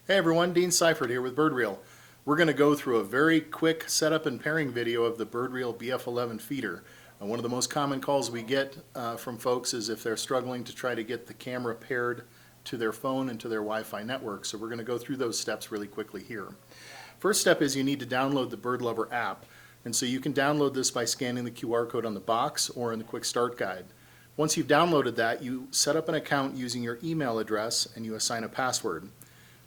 Hey everyone, Dean Seifert here with BirdReel. We're going to go through a very quick setup and pairing video of the BirdReel BF11 feeder. One of the most common calls we get from folks is if they're struggling to try to get the camera paired to their phone and to their Wi-Fi network. So we're going to go through those steps really quickly here. First step is you need to download the BirdLover app. And so you can download this by scanning the QR code on the box or in the quick start guide. Once you've downloaded that, you set up an account using your email address and you assign a password.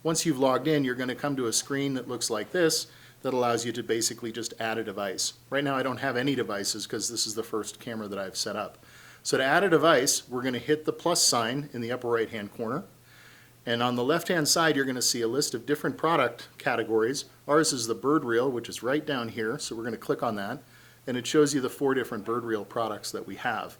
Once you've logged in, you're going to come to a screen that looks like this that allows you to basically just add a device. Right now I don't have any devices because this is the first camera that I've set up. So to add a device, we're going to hit the plus sign in the upper right hand corner. And on the left hand side you're going to see a list of different product categories. Ours is the BirdReel, which is right down here, so we're going to click on that. And it shows you the 4 different BirdReel products that we have.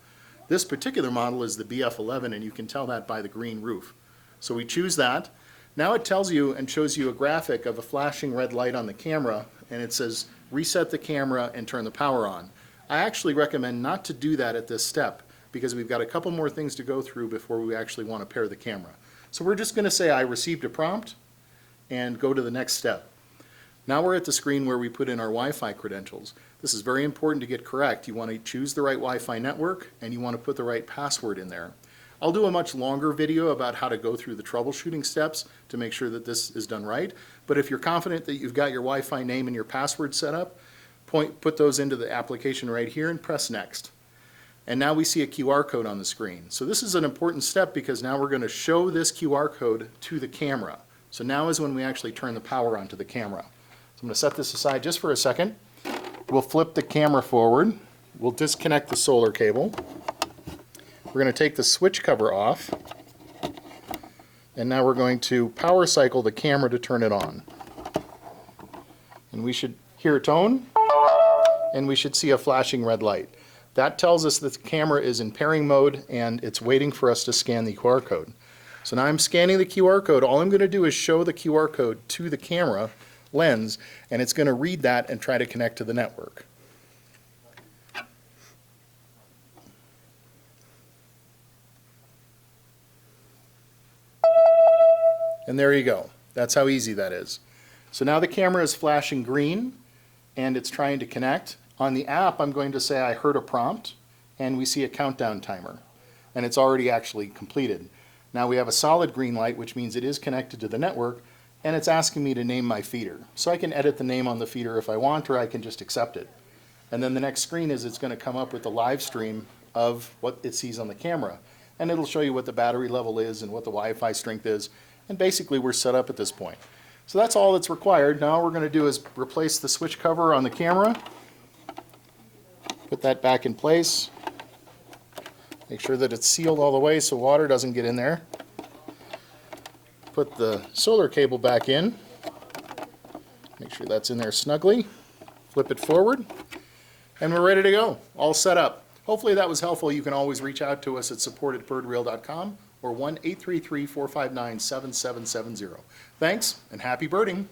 This particular model is the BF11, and you can tell that by the green roof. So we choose that. Now it tells you and shows you a graphic of a flashing red light on the camera, and it says reset the camera and turn the power on. I actually recommend not to do that at this step because we've got a couple more things to go through before we actually want to pair the camera. So we're just going to say I received a prompt and go to the next step. Now we're at the screen where we put in our Wi-Fi credentials. This is very important to get correct. You want to choose the right Wi-Fi network and you want to put the right password in there. I'll do a much longer video about how to go through the troubleshooting steps to make sure that this is done right. But if you're confident that you've got your Wi-Fi name and your password set up, put those into the application right here and press next. And now we see a QR code on the screen. So this is an important step because now we're going to show this QR code to the camera. So now is when we actually turn the power onto the camera. So I'm going to set this aside just for a second. We'll flip the camera forward. We'll disconnect the solar cable. We're going to take the switch cover off, and now we're going to power cycle the camera to turn it on. And we should hear a tone, and we should see a flashing red light. That tells us that the camera is in pairing mode and it's waiting for us to scan the QR code. So now I'm scanning the QR code. All I'm going to do is show the QR code to the camera lens, and it's going to read that and try to connect to the network. And there you go. That's how easy that is. So now the camera is flashing green and it's trying to connect. On the app I'm going to say I heard a prompt and we see a countdown timer. And it's already actually completed. Now we have a solid green light, which means it is connected to the network, and it's asking me to name my feeder. So I can edit the name on the feeder if I want, or I can just accept it. And then the next screen is it's going to come up with the live stream of what it sees on the camera. And it'll show you what the battery level is and what the Wi-Fi strength is. And basically we're set up at this point. So that's all that's required. Now what we're going to do is replace the switch cover on the camera. Put that back in place. Make sure that it's sealed all the way so water doesn't get in there. Put the solar cable back in. Make sure that's in there snugly. Flip it forward. And we're ready to go. All set up. Hopefully that was helpful. You can always reach out to us at support@birdreel.com or 1-833-459-7770. Thanks, and happy birding!